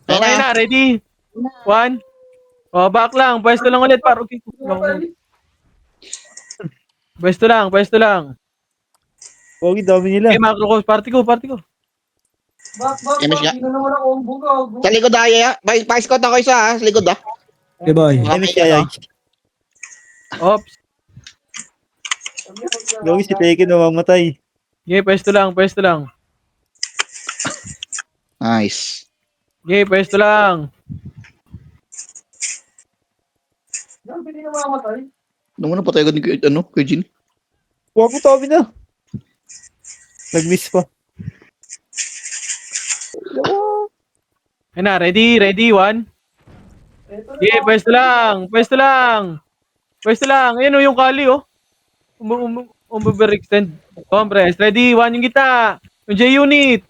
Okay na, ready? 1. Oh, back lang. Pwesto lang ulit, par. Okay. Pwesto lang. Pogi, dami nila. Okay, macro ko. Party ko. MS nga. Sa likod, Aya. Pa-scout ako isa, ha. Sa likod, ha. Goodbye. MS kaya. Ops. Pogi, si Tekken namamatay. Okay, pwesto lang. Nice. Okay, pwesto lang. Ano mo na patay agad ni Kuya Jin? Huwag mo tabi na. Nag-miss pa. Ayun na, ready, 1. Okay, pwesto lang. Ayun, oh, yung kali, oh. Overextend. Compress. Ready, 1 yung kita. Yung J-Unit.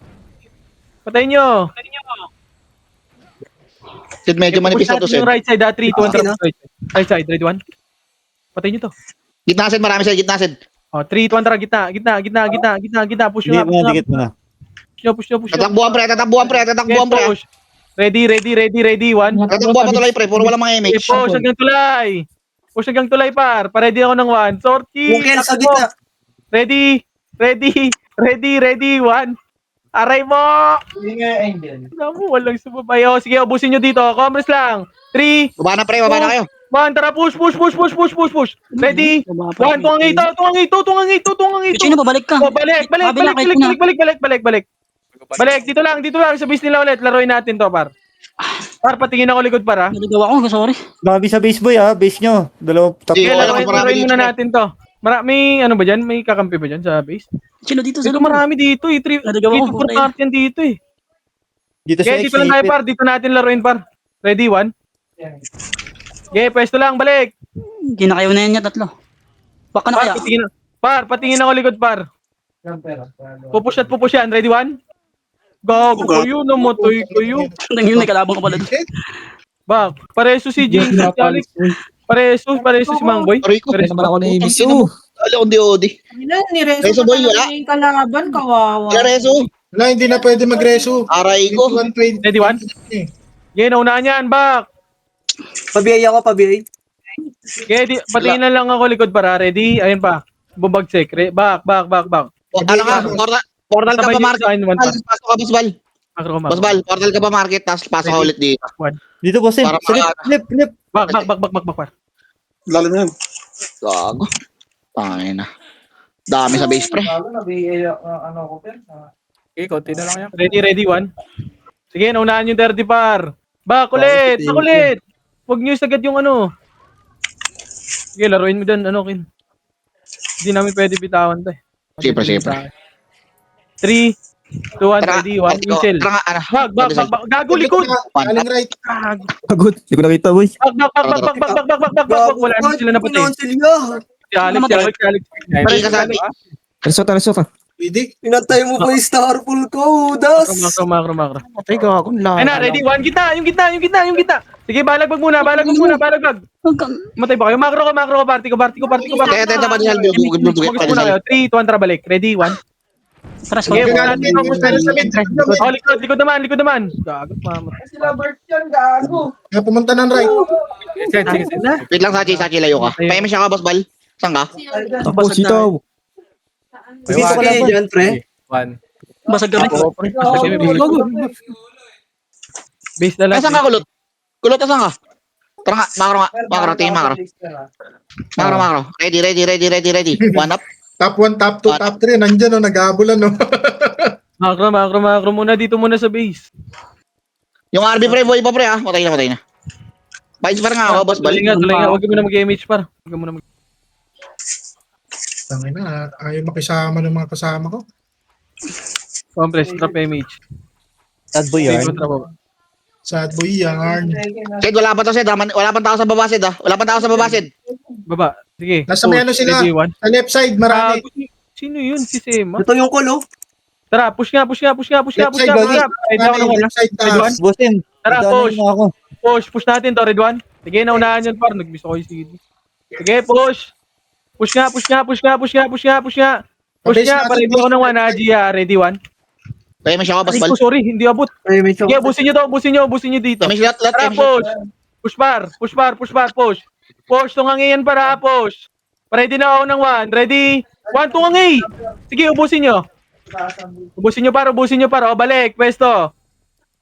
Patayin nyo. Sid, medyo manipis na to, Sid. Yung right side, 3, 2, 1, right side, ready, 1. Patayin nyo to. Gitna, Sid. Marami sa gitna, Sid. Oh, 3, 2, 1, gitna. Push Dikit nyo mo na, nga. dikit mo na. Push nyo. Tatakbuhan, pre. Push. Ready, 1. Tatakbuhan pa tuloy, pre. Puro walang mga image. Push hanggang tulay, par. Pa-ready ako ng 1. Sorty. Yung kill sa gitna. Ready, 1. Aray mo! Namu, walang sumabay. Oh, sige, ubusin nyo dito. Compress lang. 3, Baba na, pre. Baba na kayo. 1. Tara, push. Ready? 1, tungang ito. Sino ba? Balik ka. Oh, balik. Dito lang. Sa base nila ulit. Laruin natin to, par. Par, patingin ako likod, par, ha? Naligaw ako, sorry. Dami sa base boy ha, base nyo. Dalawang Sige, tatlo. wala. Laruin muna natin to. May ano ba dyan? May kakampi ba dyan sa base? Sino dito sa Dito loob? marami dito, eh. Naligaw ako, Dito patay. part yan dito, eh. Dito sa Okay, dito lang tayo, exit. par. Dito natin laruin, par. Ready, 1. Okay, pwesto lang, balik. Ginakayaw na yan niya, tatlo. Baka na kaya. Patingin ako likod, par. Pupush yan. Ready, 1. Gago kayo, namatay kayo. Nangyayong may kalabang ka pala doon. Bak, pareso si James at Alex. Pareso si Mangboy. Aray ko. Pareso. Naman ako na ibis. Alam ko, Odi. Nireso Reso pa boy, talaga wala? yung kalaban, kawawa. Kaya Reso. Wala, hindi na pwede mag-reso. Aray ko. 21-20. Ready, 1. Okay, naunahan yan, bak. Pabiyay ako, pabiyay. Okay, patingin na lang ako likod, para. Ready? Ayun pa. Bubagsik. Back. Ano ka? Portal ka pa, market. Pasok ka, Basbal. Macro. Basbal, portal ka pa, market. Tapos pasok ka ulit dito. Dito Boss M. Para Flip. Back. Par. Lalim yan. Gago. Pangin na. Dami sa base, pre. Okay, konti na lang yan. Ready, 1. Sige, naunahan yung 30, par. Back ulit. Huwag nyo sagad yung ano. Sige, laruin mo dyan, Kin. Hindi namin pwede bitawan to, eh. Sige, pre. 3, 2, 1, ready, 1, Michel. Tara nga, ano. Back. Gago, likod. Aling right. Pagod. Hindi ko nakita, boy. Back. Wala na sila napatay. Si Alex. Pare ka sa akin. Reso ka. Pwede. Pinatay mo pa yung Starful ko, Das. Macro. Patay ka akong Ayun na, ready, 1, yung gitna. Sige, balagbag muna. Matay ba kayo? Macro ko, party ko. Kaya tayo sa Banihal. Mag-gusto muna kayo. 3, 2, 1, tara balik. Ready, 1. Tras Sige, ko. Oh, likod naman. Gago, mama. Kaya pumunta ng right. Sige. Wait lang, Sachi, layo ka. Pa-MS siya ka, Basbal. Saan ka? Tapos sitaw. Dito ka lang. Yan, pre. 1. Basag kami. Base na lang. Nasaan ka, kulot? Kulot, nasaan ka? Tara nga, makro, tingin makro. Makro. Ready. One up. Top 1, top 2, top 3. Nandyan, nag-aabulan, no? Makro muna. Dito muna sa base. Yung RB pre, boy pa pre ah. Matay na. Bites pa nga ako, boss. Tuloy Balik. nga. Huwag mo na mag-image par. Huwag mo na mag- Tangin na, ayaw makisama ng mga kasama ko. Compress, drop image. Sad boy Okay, yarn. kontra mo. Sad boy yarn. Sid, wala pa to, Sid. Wala pa tao sa baba, Sid ah. Wala pa tao sa baba, Sid. Baba. Sige. Nasa may ano sila? Ready, one. Sa left side, marami. Sino yun? Si Sema? Ito yung call, oh. Tara, push nga. Left side, Ready ako naman. left side, Red one. taas. Bosin. Tara, Daanan push. mo ako. Push natin to, Red one. Sige, naunahan yun par. Nag-miss ako yung CD. Sige, push. Push nga. Mabilis Push nga, natin, paready ako ng 1, Haji ah. Ready, 1. Kaya may siya ako, boss. Ay, Bal. sorry, hindi abot. Ay, may Sige, busin nyo dito. Kami shot, Tara, push. Push. Push, tungangiyan para, push. Ready na ako ng 1. Ready? 1, tungangi. Sige, ubusin nyo. Ubusin nyo para. O, balik, pwesto.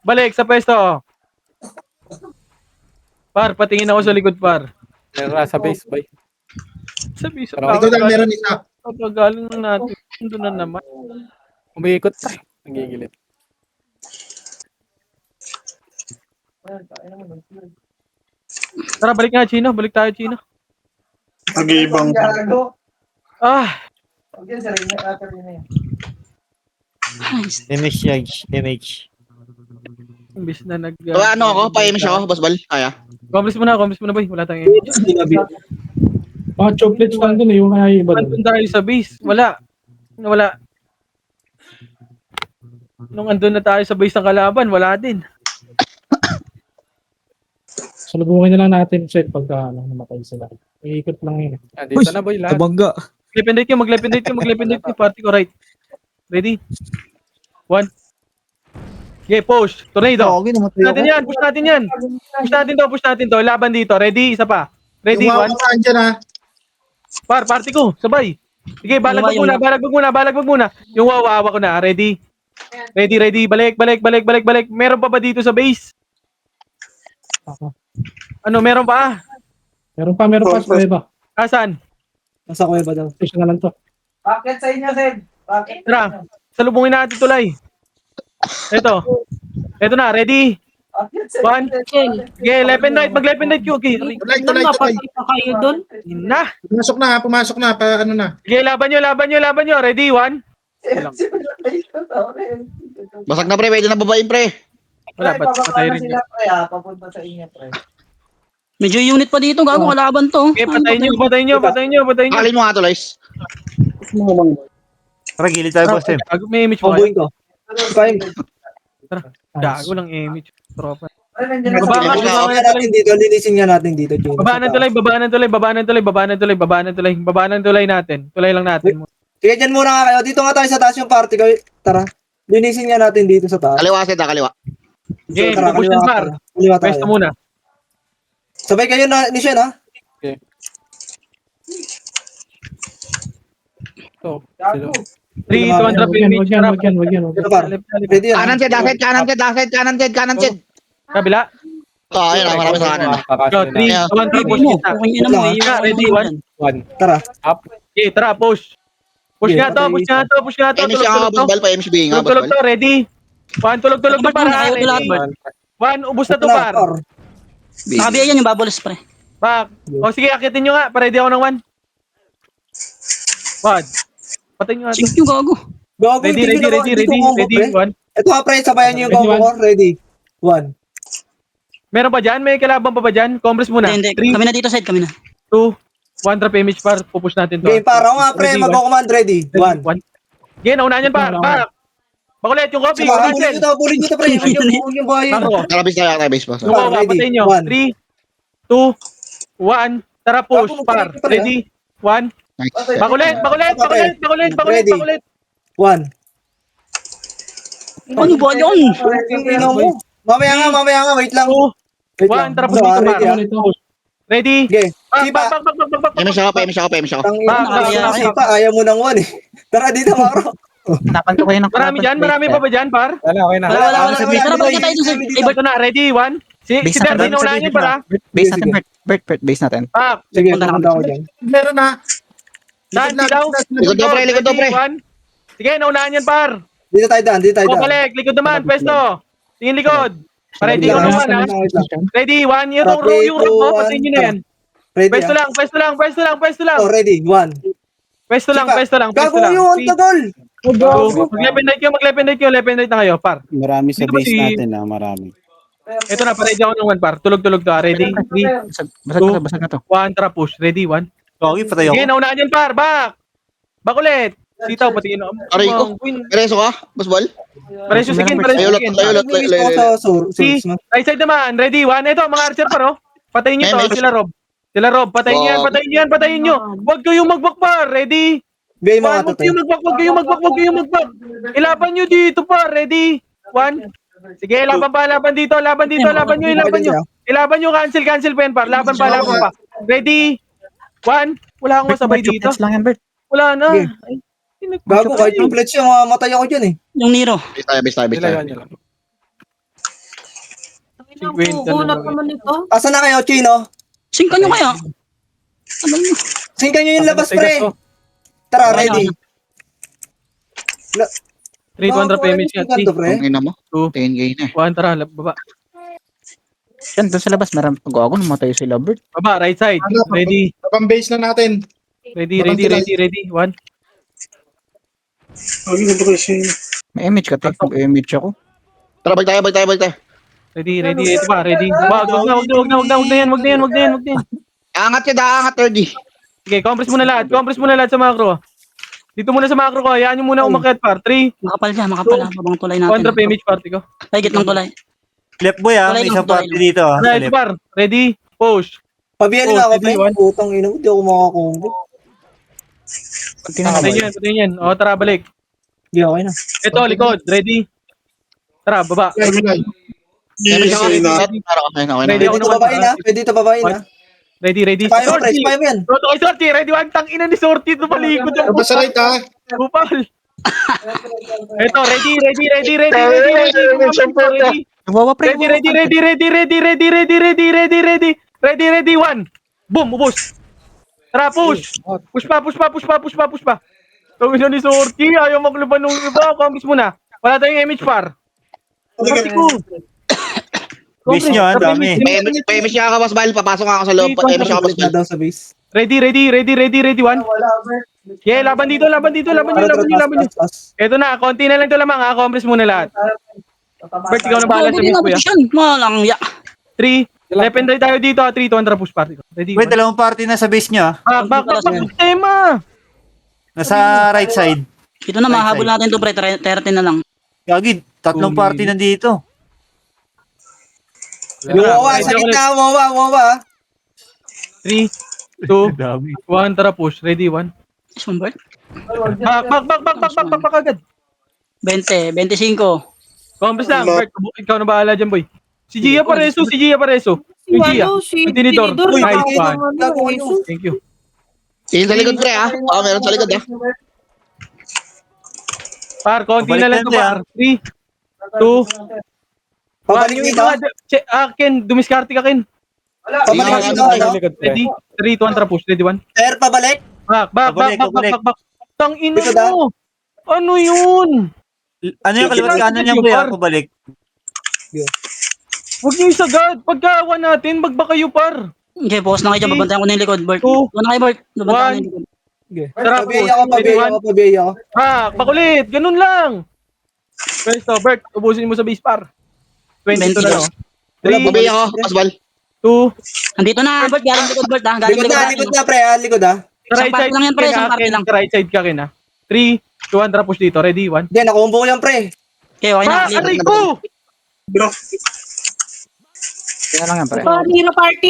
Balik sa pwesto. Par, patingin ako sa likod, par. Meron na sa base, boy. Sabi sa Pero Ito lang, meron isa. Galing natin. Doon na naman. Umiikot pa. Nagigilid. Tara, balik nga, Chino. Balik tayo, Chino. Nag-iibang. Ah, NH. imbis na nag... Ano ako, pa-aim siya ako, boss Bal. Kaya. Complex mo na, boy. Wala tayong image. Mga chocolates lang dun eh, yung kaya iba dun. Andun tayo sa base. Wala. Nung andun na tayo sa base ng kalaban, wala din. Salubungin na lang natin, Sid, pagka namatay sila. Iikot lang yun. Dito na, boy, lahat. Kabangga. Mag-lependate kayo. Party ko right. Ready? 1. Okay, push. Tornado. Okay, namatay ako. Push natin to. Laban dito. Ready? Isa pa. Ready? Yung 1. mga andyan, ha? Party ko. Sabay. Sige, balagbag muna. Yung wawawa ko na. Ready? Balik. Meron pa ba dito sa base? Ako. Ano, meron pa? Meron pa, sa iba. Asan? Nasa kuya ba daw? Station na lang to. Bakit sa inyo, Sid? Bakit? Tara. Salubungin natin tulay. Ito na. Ready? Bakit sa 1. Okay, Lepin Knight. Mag-Lepin Knight yun. Okay. Tulay. kayo doon? Na. Pumasok na, ano na. Sige, laban nyo. Ready? 1. Basag na pre, pwede na babayin pre. Wala, patay rin yun. Papunta sa inyo, pre. Medyo unit pa dito, gago kalaban to. Okay, patay nyo. Pakalin mo nga to, Lois. Tara, gilid tayo, boss. Gago, may image mo. Pambuhin ko. Fine. Gago lang image. Tropa. Babaan natin dito, linisin nga natin dito. James. Babaan ng tulay natin. Tulay lang natin. Sige, dyan muna nga kayo. Dito nga tayo sa taas yung party kayo. Tara. Linisin nga natin dito sa taas. Kaliwa, Sid, kaliwa. Okay, Tara, pupush ng par. Kaliwa tayo. Pwesto muna. Sabay kayo na, ni Shen, ha? So, sila. 3, 200 image. Wag yan. Dito par. Ready yan. Kanan, Sid, kanan, Sid. Kabila. Ayun, marami sa kanan. Go, 3, 200 push kita. Okay na mo. Ready, 1. Tara. Okay, tara, push. Push nga to. Aim siya ako, boss Bal, pa-aim siya nga, boss Tulog Bal. to, ready? 1, tulog to para. Ayaw Ready? lahat. 1, ubus na to par. Sabi yan yung babolas pre. Back. O sige, akitin nyo nga. Ready ako ng 1. Patay nyo nga to. Sige yung gago. Gago, Ready, hindi ko ready, combo, pre. 1. Ito nga, pre. Sabayan niyo yung combo ko. Ready. 1. Meron pa dyan? May kalaban pa ba dyan? Compress muna. Hindi. 3, Kami na dito, Sid. Kami na. 2, 1 drop image par. Pupush natin to. Game, para nga, pre. Ready, Mag-command. Ready. 1. 1. Game, naunahan yan par. Bakulit yung copy. Saka, Cancel. bulin nyo to, pre. Huwag yung bahay. Bako. Nakabase tayo, boss. Yung wawa, Ready, patayin nyo. 1. 3, 2, 1. Tara push par. Ready? 1. Bakulit. Ready. 1. Ano ba yun? Tingnan mo. Mamaya nga. Wait lang. 2, 1. Tara push dito par. Ready? Okay. Sipa. Aim siya ako. Sipa, ayaw mo ng 1 eh. Tara, dito, Maro. Hanapan ko kayo ng Marami dyan? Marami pa ba dyan, par? Wala, okay na. Wala. Sa base Tara, na balik na tayo dun sa... Eh, Bert, Ito na, ready? One? Si Base Derby natin, na unahan yun, para. Base natin, Bert, base natin. Pak! Sige, Punta na pupunta ako dyan. Meron na. Saan? Silaw? Likod daw, pre, likod daw, pre. Ready? One? Sige, naunahan yan, par. Dito tayo daan, dito tayo O, daan. balik. Likod naman, pwesto. Tingin likod. Ready Wait ko lang, naman, ha? wait lang. Ready? One? Yung Three, yung two, rock mo, one, patayin nyo na yan. Ready, Pwesto ah? lang, pwesto lang, pwesto lang, pwesto lang. Oh, ready, 1. Pwesto lang, pwesto lang, pwesto Gago lang. yun, tagal! Mag-lependite kayo, lependite na kayo, par. Marami sa Dito ba base si- natin marami. Ito na, pa-ready ako ng one, par. Tulog-tulog to, ha? Ready? 3, Basag na to. 1, tara push. Ready? 1. Okay, patay Sige, naunahan yan, par. Back! Back ulit. Sitaw, pati yun. Aray ko. Pereso ka? Basbal? Pareso sige, pareso Ayolot, sige. ayolot, Nag-release ako sa source, no? Right side naman. Ready? 1. Ito, mga archer pa, oh. Patayin nyo to. May- Sila Rob. Sila Rob. Patayin nyo yan, patayin nyo yan, patayin nyo. Huwag kayong magbak, par. Ready? Bigay mo 1. nga to, Huwag kayong magbak, huwag kayong magbak, huwag kayong magbak. Ilaban nyo dito, par. Ready? 1. Sige, laban pa, laban dito, laban dito, laban nyo, ilaban nyo. Ilaban nyo, cancel pa yan, par. Laban pa. Ready? 1. Wala akong masabay dito. Chocolates lang yan, Bert. Wala na. Sige. Ay, Gago, kahit yung pledge yung mamatay ako dyan eh. yung Nero. Base tayo, base tayo, base tayo. Huhulap naman ito. Asa na kayo, Chino? Singkan nyo kaya. Ano nyo? Singkan nyo yung labas, pre. Tara, ready. 300 PMH yan. Ganto, pre. Ang ina mo. 2, 10K na. 1, tara, baba. Yan, doon sa labas, marami pag-ago, namatay sila, Bert. Baba, right side. Ready, Tabang base na natin. ready. 1. May image ka, te. May image ako. Tara, balik tayo. Ready. Ito pa, ready. Wag na yan. Angat yun, angat, 30. Sige, compress muna lahat sa macro. Dito muna sa macro ko, hayaan nyo muna umakyat, par. 3, Makapal ha. Babang tulay natin. 100 PMH party ko. Ay, gitnang tulay. Left boy may isang party dito Ano, ito, par. Ready, push. Pabiyan Oh, na ako, pre. 3, 1. Putang ina, hindi ako makakombo. Patayin yan. O, tara, balik. Hindi, okay na. Ito, likod. Ready. Tara, baba. Ready ka? Ready ako Pwede ito naman. babain, ha? Pwede ito babain, ha? Ready. Spy mo, pre. Sorty. Spy mo yan. Toto kay Sorty. Ready, one. Tang ina ni Sorty. Ito malikod. Tapos sa right, ha? Bupal. Ito, ready. Nawawa, pre. Ready, one. Boom, ubos. Tara, push. Push pa. Tawin na ni Sorty. Ayaw maglaban ng iba. Compres muna. Wala tayong image par. Compres ko. Base nyo, dami. PMS niya ka, Basbal. Papasok ako sa loob. PMS niya ka, Balik na Basbal. daw sa base. Ready, one. Yeah, laban dito, laban nyo. Ito na, konti na lang ito lamang ha. Compres muna lahat. Bert, ikaw na bahala sa miss ko ya. Malang ya. 3, lependry tayo dito ha. 3, 200 push party ko. Ready, Wait, 1. dalawang party na sa base nyo Back, tema. Nasa right side. Ito na, mahabol natin to pre. 30 na lang. Gagid, tatlong party nandito. Yung wawa, sa gitna, wawa. 3, 2, 1, tara push. Ready, 1. Is one Bert? Back agad. 20, 25. Compres lang, Bert. Ikaw na bahala dyan, boy. Si Gia Pareso. Yung Gia. Yung tinidor. Nice one. Thank you. Tingin sa likod, pre, ha? Meron sa likod, ha? Par, konti na lang to, Pabalik par. 3, 2, Pabalik yung dito. iba, Ken, dumiskarte ka, Ken. Pabalik dito, ano? Ready? 3, 200 push. Ready, 1. Sir, pabalik. Back. Tang ina Likod, ah. mo. Ano yun? Ano yung kaliwat kanan niya, kuya? Pabalik. Huwag niyo isagad. Pagkawan natin, magba kayo, par. Okay, focus na kayo dyan. Babantayan ko na yung likod, Bert. 2, Doon na kayo, Bert. Babantayan ko na yung likod. Tara, Pabiya ako. bakulit. Ganun lang. Pwesto, Bert, ubusin mo sa base par. 22 na lang. Babay 3, ako, Basbal. 2, Andito na, Bert. Galing likod, Bert. Ha? Galing Likod na, pre, ha? Likod, ha? sa right Isang party side lang yan, pre, isang party lang. Sa right side ka, Ken, ha? 3, 200 push dito. Ready, 1. Hindi, nakumbo ko yan, pre. Okay, okay na. Aray ko! Tingnan lang yan, pre. Nira party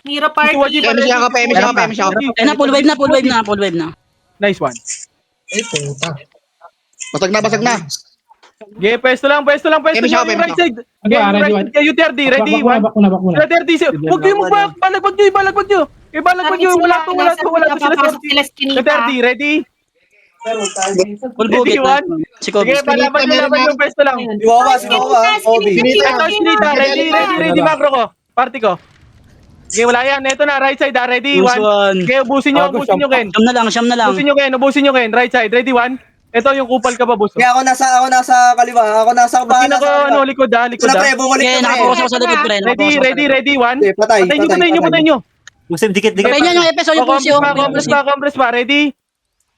Nira party. PMS niya ka, PMS niya ka. Okay na, full wave na. Nice one. Ay, puta. Basag na. Okay, pwesto lang. Kemi siya, Yung Kemi right siya. side. Okay, yung right side. Kayo, 30. Ready, 1. Back na. Sila 30. Huwag kayo balagbag nyo. Balagbag nyo. Wala to. Sila 30. Ready? Full bugit. one. Si Kobe. Sige, palaban yung pwesto lang. Iwawas, Obi. Ito, Sinita, ready, macro ko. Party ko. Sige, wala yan. Ito na, right side, ready, Push one. one. Sige, ubusin nyo, Ken. Siyam na lang. Ubusin nyo, Ken. Right side, ready, one. Ito yung kupal ka ba, boss? Kaya ako nasa kaliwa. Ako nasa Pati na ko, kaliwa. likod Ito na, pre, bumalik Okay, na, pre. nakapokus ako sa likod, pre. Ready, one. Okay, patay nyo. Muslim, dikit. Patay niya yung FS o yung pusi. Compress pa, ready?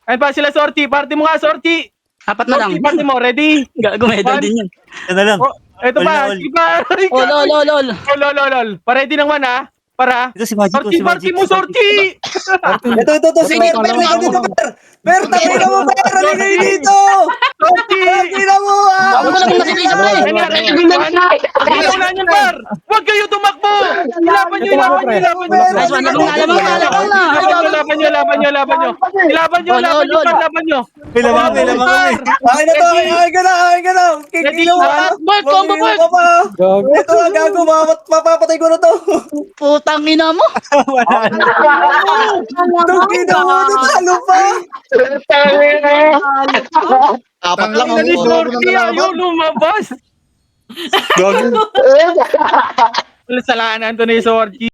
Ayun pa sila, Sorchi. Party mo nga, Sorchi. Apat na lang. Sorchi, party mo, ready? Gumedal din yun. Yan na lang. Ito pa, sige pa. Lol. Lol. Pa-ready ng one, ha? Para. Ito si Magic. Sorchi, party mo, Sorchi. Ito, si Per, Per, tangina mo, Per, halika dito! Sorchi. Tangina mo, Ako mo lang nasisisa, pre. Wala niyan, par. Huwag kayo tumakbo. Ilaban nyo. Nice one. Labang na. Ilaban nyo. May lamang kami. Akin na to, akin ka na. Kikilo mo ka. Combo Bert. Ito na, gago, mapapatay ko na to. Putang ina mo. Tangina mo, natalo pa. Apat lang. Sorchi, ayaw lumabas. Gago. Salanan to ni Sorchi.